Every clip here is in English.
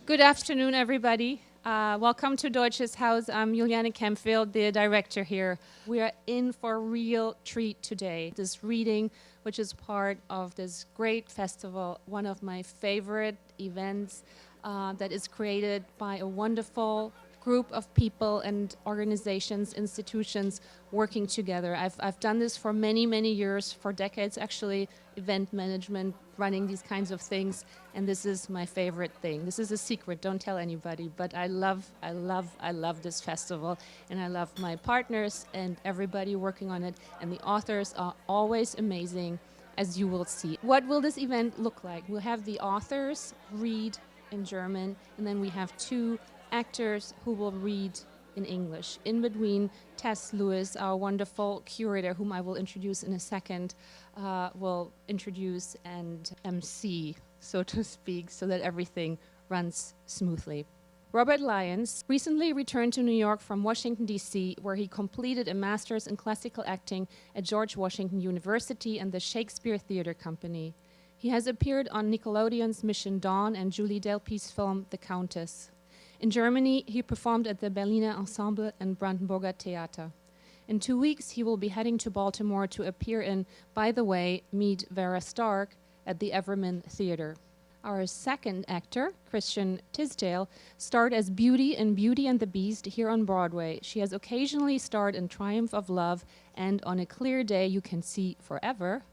Good afternoon, everybody. Welcome to Deutsches Haus. I'm Juliane Kempfield, the director here. We are in for a real treat today. This reading, which is part of this great festival, one of my favorite events that is created by a wonderful group of people and organizations, institutions working together. I've done this for many, many years, for decades actually, event management, running these kinds of things, and this is my favorite thing. This is a secret, don't tell anybody, but I love this festival, and I love my partners and everybody working on it, and the authors are always amazing, as you will see. What will this event look like? We'll have the authors read in German, and then we have two actors who will read in English. In between, Tess Lewis, our wonderful curator, whom I will introduce in a second, will introduce and MC, so to speak, so that everything runs smoothly. Robert Lyons recently returned to New York from Washington, D.C., where he completed a master's in classical acting at George Washington University and the Shakespeare Theatre Company. He has appeared on Nickelodeon's Mission Dawn and Julie Delpy's film The Countess. In Germany, he performed at the Berliner Ensemble and Brandenburger Theater. In 2 weeks, he will be heading to Baltimore to appear in By the Way, Meet Vera Stark at the Everman Theater. Our second actor, Christian Tisdale, starred as Beauty in Beauty and the Beast here on Broadway. She has occasionally starred in Triumph of Love and On a Clear Day You Can See Forever,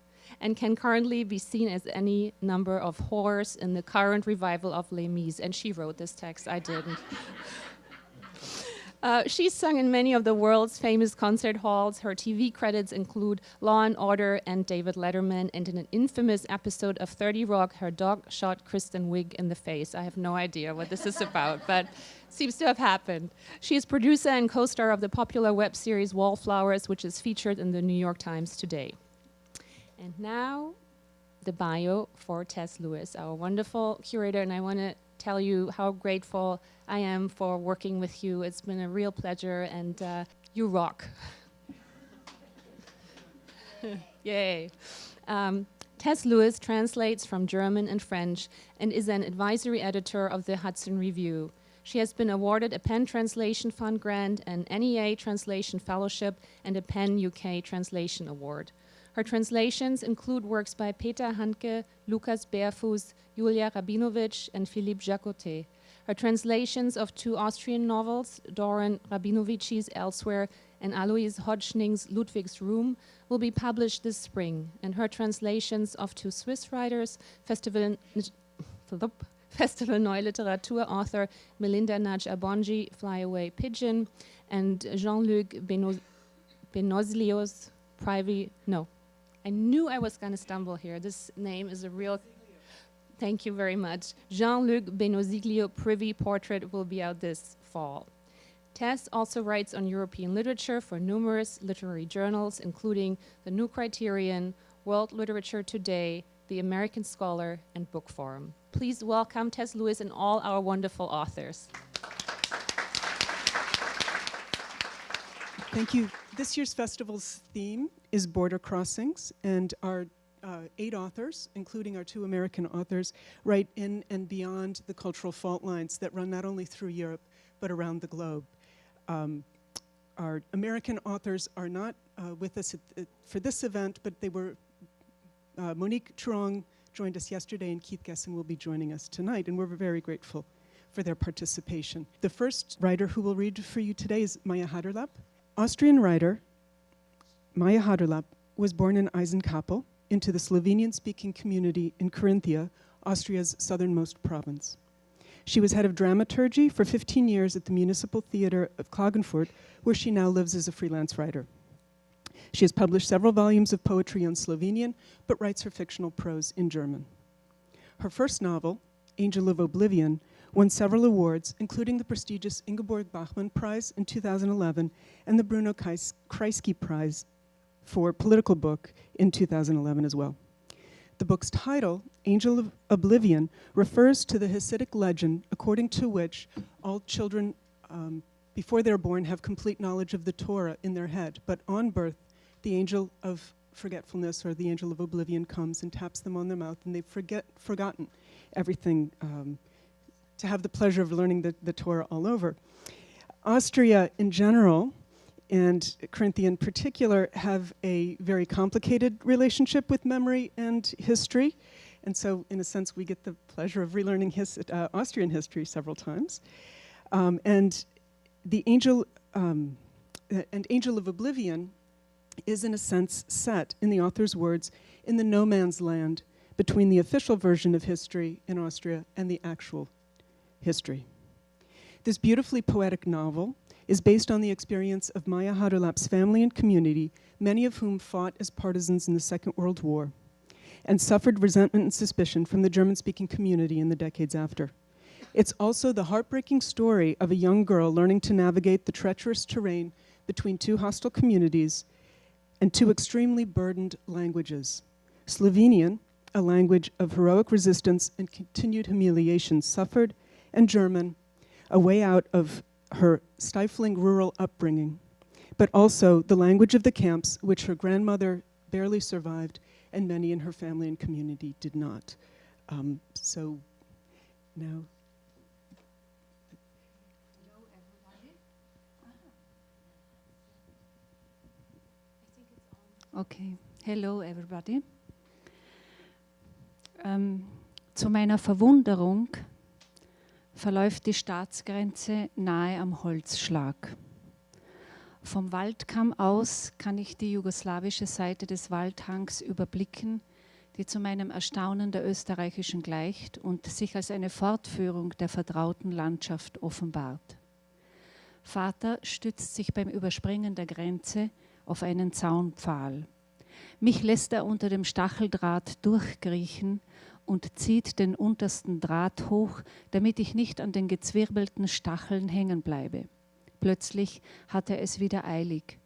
and can currently be seen as any number of horrors in the current revival of Les Mis. And she wrote this text, I didn't. She's sung in many of the world's famous concert halls. Her TV credits include Law and Order and David Letterman, and in an infamous episode of 30 Rock, her dog shot Kristen Wiig in the face. I have no idea what this is about, but seems to have happened. She is producer and co-star of the popular web series Wallflowers, which is featured in the New York Times today. And now, the bio for Tess Lewis, our wonderful curator, and I want to tell you how grateful I am for working with you. It's been a real pleasure, and you rock. Yay. Tess Lewis translates from German and French and is an advisory editor of the Hudson Review. She has been awarded a PEN Translation Fund grant, an NEA Translation Fellowship, and a PEN UK Translation Award. Her translations include works by Peter Handke, Lukas Berfuß, Julia Rabinovich, and Philippe Jacotet. Her translations of two Austrian novels, Doran Rabinovici's Elsewhere and Alois Hodgkin's Ludwig's Room, will be published this spring, and her translations of two Swiss writers, Festival Neue Literatur author Melinda Nagy-Abongi, Fly Away Pigeon, and Jean-Luc Benozlio's I knew I was going to stumble here. This name is a real... Thank you very much. Jean-Luc Benozlio Privy Portrait will be out this fall. Tess also writes on European literature for numerous literary journals, including The New Criterion, World Literature Today, The American Scholar, and Book Forum. Please welcome Tess Lewis and all our wonderful authors. Thank you. This year's festival's theme is border crossings, and our 8 authors, including our 2 American authors, write in and beyond the cultural fault lines that run not only through Europe, but around the globe. Our American authors are not with us for this event, but they were, Monique Truong joined us yesterday, and Keith Gessen will be joining us tonight, and we're very grateful for their participation. The first writer who will read for you today is Aha Terlep. Austrian writer Aha Terlep was born in Eisenkappel into the Slovenian-speaking community in Carinthia, Austria's southernmost province. She was head of dramaturgy for 15 years at the Municipal Theatre of Klagenfurt, where she now lives as a freelance writer. She has published several volumes of poetry on Slovenian, but writes her fictional prose in German. Her first novel, Angel of Oblivion, won several awards, including the prestigious Ingeborg Bachmann Prize in 2011 and the Bruno Kreisky Prize for Political Book in 2011 as well. The book's title, Angel of Oblivion, refers to the Hasidic legend according to which all children, before they're born, have complete knowledge of the Torah in their head, but on birth, the angel of forgetfulness, or the angel of oblivion, comes and taps them on their mouth, and they've forgotten everything to have the pleasure of learning the Torah all over. Austria in general and Carinthia in particular have a very complicated relationship with memory and history. And so, in a sense, we get the pleasure of relearning Austrian history several times. And the Angel of Oblivion is, in a sense, set, in the author's words, in the no man's land between the official version of history in Austria and the actual history. This beautifully poetic novel is based on the experience of Aha Terlep's family and community, many of whom fought as partisans in the Second World War and suffered resentment and suspicion from the German-speaking community in the decades after. It's also the heartbreaking story of a young girl learning to navigate the treacherous terrain between two hostile communities and two extremely burdened languages. Slovenian, a language of heroic resistance and continued humiliation suffered, and German, a way out of her stifling rural upbringing, but also the language of the camps, which her grandmother barely survived, and many in her family and community did not. So now. Hello, everybody. Okay, hello, everybody. Zu meiner Verwunderung verläuft die Staatsgrenze nahe am Holzschlag. Vom Waldkamm aus kann ich die jugoslawische Seite des Waldhangs überblicken, die zu meinem Erstaunen der österreichischen gleicht und sich als eine Fortführung der vertrauten Landschaft offenbart. Vater stützt sich beim Überspringen der Grenze auf einen Zaunpfahl. Mich lässt er unter dem Stacheldraht durchkriechen und zieht den untersten Draht hoch, damit ich nicht an den gezwirbelten Stacheln hängen bleibe. Plötzlich hat er es wieder eilig.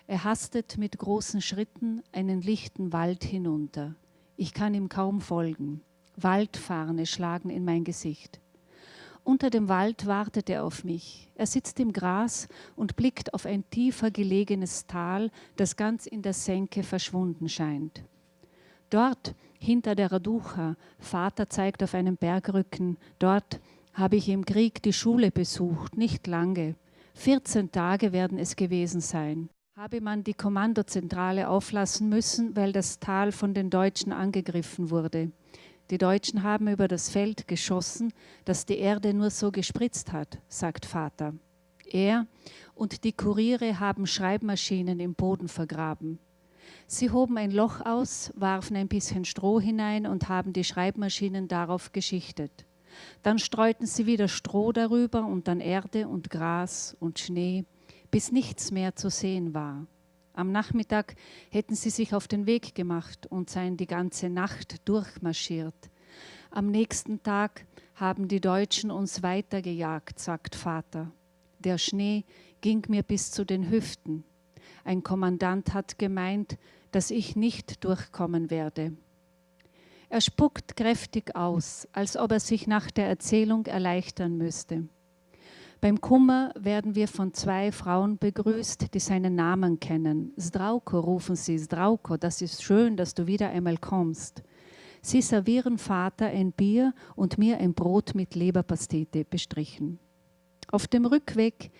Er hastet mit großen Schritten einen lichten Wald hinunter. Ich kann ihm kaum folgen. Waldfarne schlagen in mein Gesicht. Unter dem Wald wartet er auf mich. Er sitzt im Gras und blickt auf ein tiefer gelegenes Tal, das ganz in der Senke verschwunden scheint. Dort, hinter der Raducha, Vater zeigt auf einen Bergrücken, dort habe ich im Krieg die Schule besucht, nicht lange. 14 Tage werden es gewesen sein. Habe man die Kommandozentrale auflassen müssen, weil das Tal von den Deutschen angegriffen wurde. Die Deutschen haben über das Feld geschossen, das die Erde nur so gespritzt hat, sagt Vater. Er und die Kuriere haben Schreibmaschinen im Boden vergraben. Sie hoben ein Loch aus, warfen ein bisschen Stroh hinein und haben die Schreibmaschinen darauf geschichtet. Dann streuten sie wieder Stroh darüber und dann Erde und Gras und Schnee, bis nichts mehr zu sehen war. Am Nachmittag hätten sie sich auf den Weg gemacht und seien die ganze Nacht durchmarschiert. Am nächsten Tag haben die Deutschen uns weitergejagt, sagt Vater. Der Schnee ging mir bis zu den Hüften. Ein Kommandant hat gemeint, dass ich nicht durchkommen werde. Er spuckt kräftig aus, als ob er sich nach der Erzählung erleichtern müsste. Beim Kummer werden wir von 2 Frauen begrüßt, die seinen Namen kennen. Zdravko rufen sie, Zdravko, das ist schön, dass du wieder einmal kommst. Sie servieren Vater ein Bier und mir ein Brot mit Leberpastete bestrichen. Auf dem Rückweg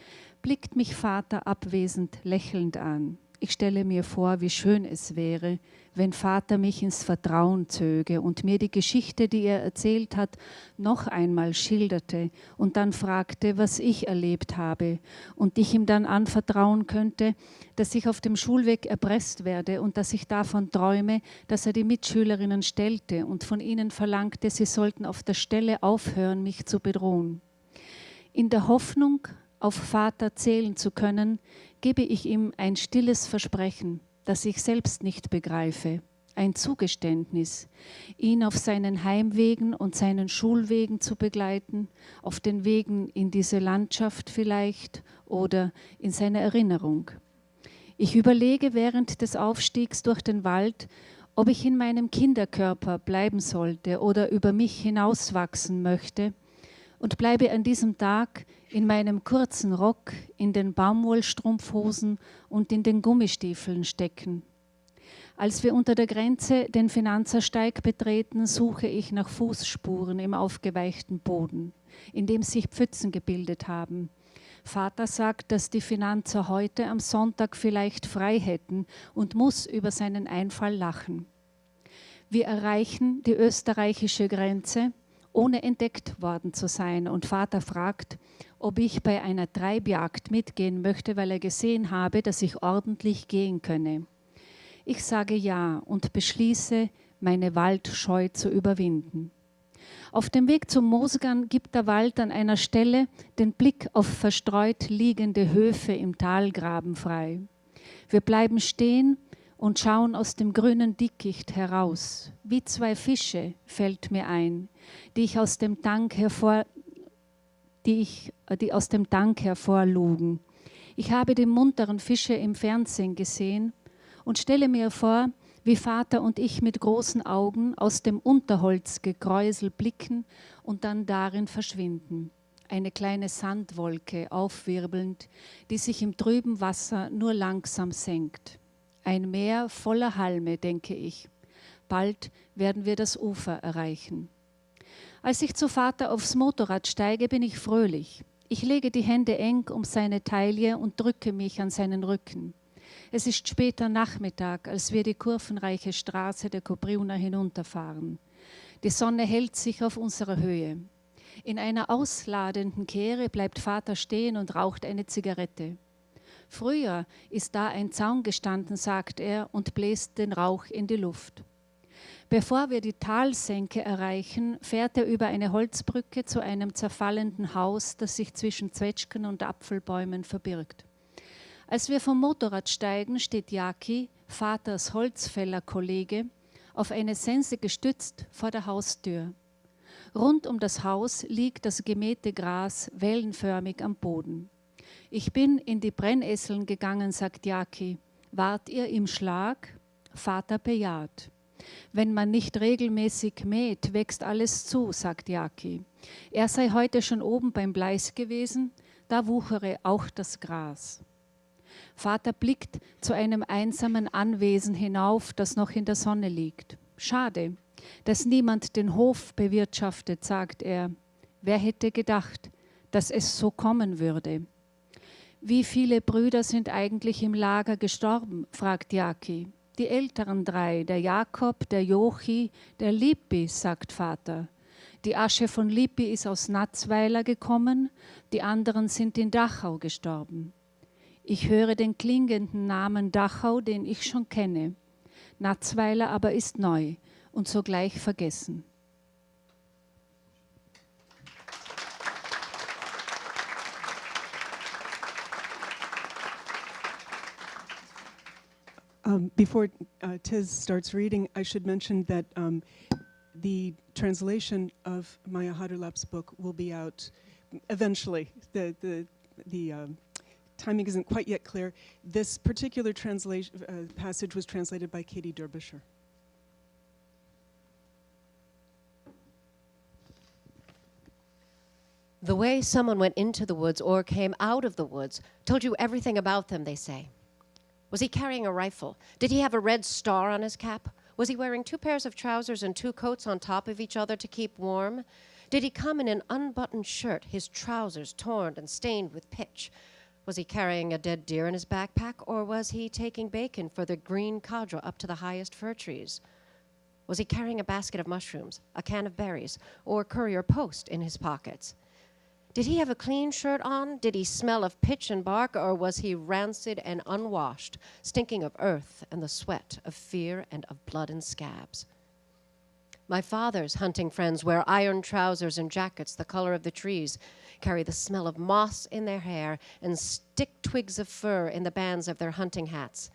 blickt mich Vater abwesend lächelnd an. Ich stelle mir vor, wie schön es wäre, wenn Vater mich ins Vertrauen zöge und mir die Geschichte, die er erzählt hat, noch einmal schilderte und dann fragte, was ich erlebt habe und ich ihm dann anvertrauen könnte, dass ich auf dem Schulweg erpresst werde und dass ich davon träume, dass er die Mitschülerinnen stellte und von ihnen verlangte, sie sollten auf der Stelle aufhören, mich zu bedrohen. In der Hoffnung, auf Vater zählen zu können, gebe ich ihm ein stilles Versprechen, das ich selbst nicht begreife, ein Zugeständnis, ihn auf seinen Heimwegen und seinen Schulwegen zu begleiten, auf den Wegen in diese Landschaft vielleicht oder in seine Erinnerung. Ich überlege während des Aufstiegs durch den Wald, ob ich in meinem Kinderkörper bleiben sollte oder über mich hinauswachsen möchte, und bleibe an diesem Tag in meinem kurzen Rock, in den Baumwollstrumpfhosen und in den Gummistiefeln stecken. Als wir unter der Grenze den Finanzersteig betreten, suche ich nach Fußspuren im aufgeweichten Boden. in dem sich Pfützen gebildet haben. Vater sagt, dass die Finanzer heute am Sonntag vielleicht frei hätten und muss über seinen Einfall lachen. Wir erreichen die österreichische Grenze, ohne entdeckt worden zu sein. Und Vater fragt, ob ich bei einer Treibjagd mitgehen möchte, weil er gesehen habe, dass ich ordentlich gehen könne. Ich sage ja und beschließe, meine Waldscheu zu überwinden. Auf dem Weg zum Moosgang gibt der Wald an einer Stelle den Blick auf verstreut liegende Höfe im Talgraben frei. Wir bleiben stehen und schauen aus dem grünen Dickicht heraus. Wie zwei Fische, fällt mir ein, die aus dem Tank hervorlugen. Ich habe die munteren Fische im Fernsehen gesehen und stelle mir vor, wie Vater und ich mit großen Augen aus dem Unterholzgekräusel blicken und dann darin verschwinden. Eine kleine Sandwolke aufwirbelnd, die sich im trüben Wasser nur langsam senkt. Ein Meer voller Halme, denke ich. Bald werden wir das Ufer erreichen. Als ich zu Vater aufs Motorrad steige, bin ich fröhlich. Ich lege die Hände eng um seine Taille und drücke mich an seinen Rücken. Es ist später Nachmittag, als wir die kurvenreiche Straße der Kopriuna hinunterfahren. Die Sonne hält sich auf unserer Höhe. In einer ausladenden Kehre bleibt Vater stehen und raucht eine Zigarette. Früher ist da ein Zaun gestanden, sagt er, und bläst den Rauch in die Luft. Bevor wir die Talsenke erreichen, fährt er über eine Holzbrücke zu einem zerfallenden Haus, das sich zwischen Zwetschgen und Apfelbäumen verbirgt. Als wir vom Motorrad steigen, steht Jaki, Vaters Holzfällerkollege, auf eine Sense gestützt vor der Haustür. Rund um das Haus liegt das gemähte Gras wellenförmig am Boden. Ich bin in die Brennesseln gegangen, sagt Jaki. Wart ihr im Schlag? Vater bejaht. Wenn man nicht regelmäßig mäht, wächst alles zu, sagt Jaki. Er sei heute schon oben beim Bleis gewesen, da wuchere auch das Gras. Vater blickt zu einem einsamen Anwesen hinauf, das noch in der Sonne liegt. Schade, dass niemand den Hof bewirtschaftet, sagt er. Wer hätte gedacht, dass es so kommen würde? Wie viele Brüder sind eigentlich im Lager gestorben, fragt Jaki. Die älteren 3, der Jakob, der Jochi, der Lippi, sagt Vater. Die Asche von Lippi ist aus Natzweiler gekommen, die anderen sind in Dachau gestorben. Ich höre den klingenden Namen Dachau, den ich schon kenne. Natzweiler aber ist neu und sogleich vergessen. Before Tess starts reading, I should mention that the translation of my Aha Terlep's book will be out eventually. The timing isn't quite yet clear. This particular passage was translated by Katie Derbyshire. The way someone went into the woods or came out of the woods told you everything about them, they say. Was he carrying a rifle? Did he have a red star on his cap? Was he wearing 2 pairs of trousers and 2 coats on top of each other to keep warm? Did he come in an unbuttoned shirt, his trousers torn and stained with pitch? Was he carrying a dead deer in his backpack, or was he taking bacon for the green cadre up to the highest fir trees? Was he carrying a basket of mushrooms, a can of berries, or courier post in his pockets? Did he have a clean shirt on? Did he smell of pitch and bark, or was he rancid and unwashed, stinking of earth and the sweat of fear and of blood and scabs? My father's hunting friends wear iron trousers and jackets the color of the trees, carry the smell of moss in their hair, and stick twigs of fir in the bands of their hunting hats.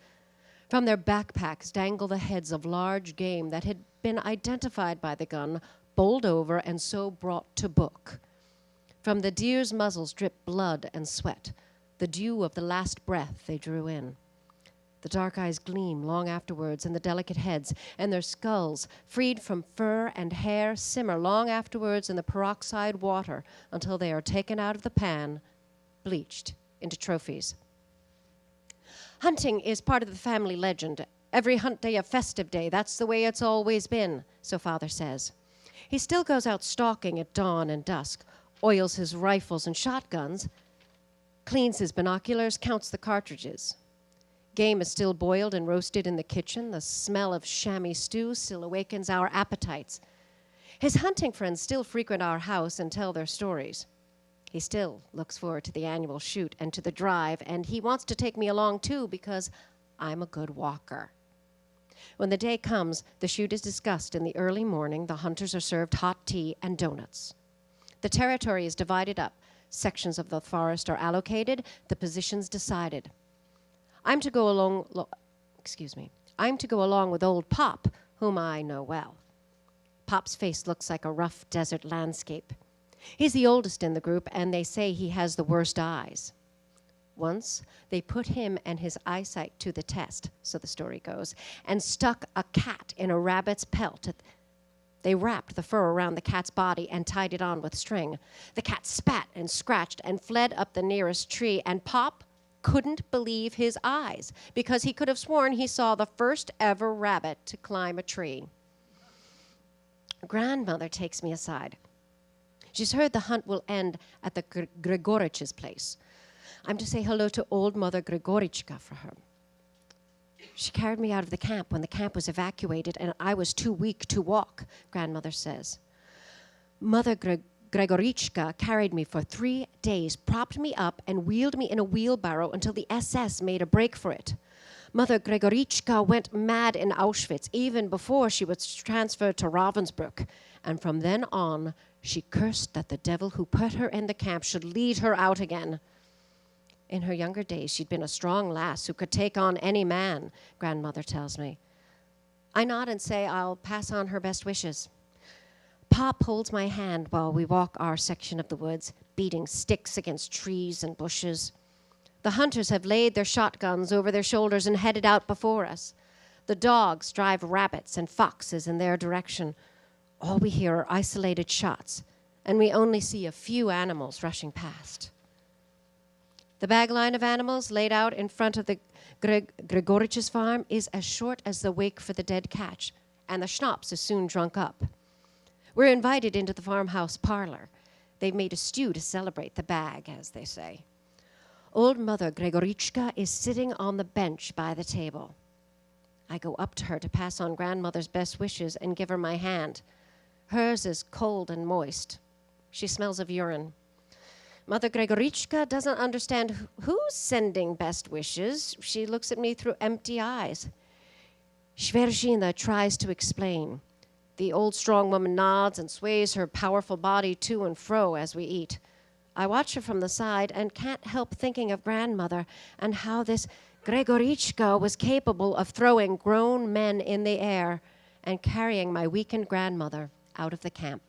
From their backpacks dangle the heads of large game that had been identified by the gun, bowled over, and so brought to book. From the deer's muzzles drip blood and sweat, the dew of the last breath they drew in. The dark eyes gleam long afterwards in the delicate heads, and their skulls, freed from fur and hair, simmer long afterwards in the peroxide water until they are taken out of the pan, bleached into trophies. Hunting is part of the family legend. Every hunt day a festive day. That's the way it's always been, so Father says. He still goes out stalking at dawn and dusk, oils his rifles and shotguns, cleans his binoculars, counts the cartridges. Game is still boiled and roasted in the kitchen. The smell of chamois stew still awakens our appetites. His hunting friends still frequent our house and tell their stories. He still looks forward to the annual shoot and to the drive, and he wants to take me along too because I'm a good walker. When the day comes, the shoot is discussed in the early morning. The hunters are served hot tea and donuts. The territory is divided up. Sections of the forest are allocated, the positions decided. I'm to go along with old Pop, whom I know well. Pop's face looks like a rough desert landscape. He's the oldest in the group, and they say he has the worst eyes. Once, they put him and his eyesight to the test, so the story goes, and stuck a cat in a rabbit's pelt. They wrapped the fur around the cat's body and tied it on with string. The cat spat and scratched and fled up the nearest tree, and Pop couldn't believe his eyes because he could have sworn he saw the first ever rabbit to climb a tree. Grandmother takes me aside. She's heard the hunt will end at the Gregorich's place. I'm to say hello to old Mother Gregorichka for her. She carried me out of the camp when the camp was evacuated and I was too weak to walk, Grandmother says. Mother Gregorichka carried me for 3 days, propped me up and wheeled me in a wheelbarrow until the SS made a break for it. Mother Gregorichka went mad in Auschwitz even before she was transferred to Ravensbrück, and from then on she cursed that the devil who put her in the camp should lead her out again. In her younger days, she'd been a strong lass who could take on any man, Grandmother tells me. I nod and say I'll pass on her best wishes. Pop holds my hand while we walk our section of the woods, beating sticks against trees and bushes. The hunters have laid their shotguns over their shoulders and headed out before us. The dogs drive rabbits and foxes in their direction. All we hear are isolated shots, and we only see a few animals rushing past. The bag line of animals laid out in front of the Gregorich's farm is as short as the wake for the dead catch, and the schnapps is soon drunk up. We're invited into the farmhouse parlor. They've made a stew to celebrate the bag, as they say. Old Mother Gregorichka is sitting on the bench by the table. I go up to her to pass on Grandmother's best wishes and give her my hand. Hers is cold and moist. She smells of urine. Mother Gregorichka doesn't understand who's sending best wishes. She looks at me through empty eyes. Sverzhina tries to explain. The old strong woman nods and sways her powerful body to and fro as we eat. I watch her from the side and can't help thinking of Grandmother and how this Gregorichka was capable of throwing grown men in the air and carrying my weakened grandmother out of the camp.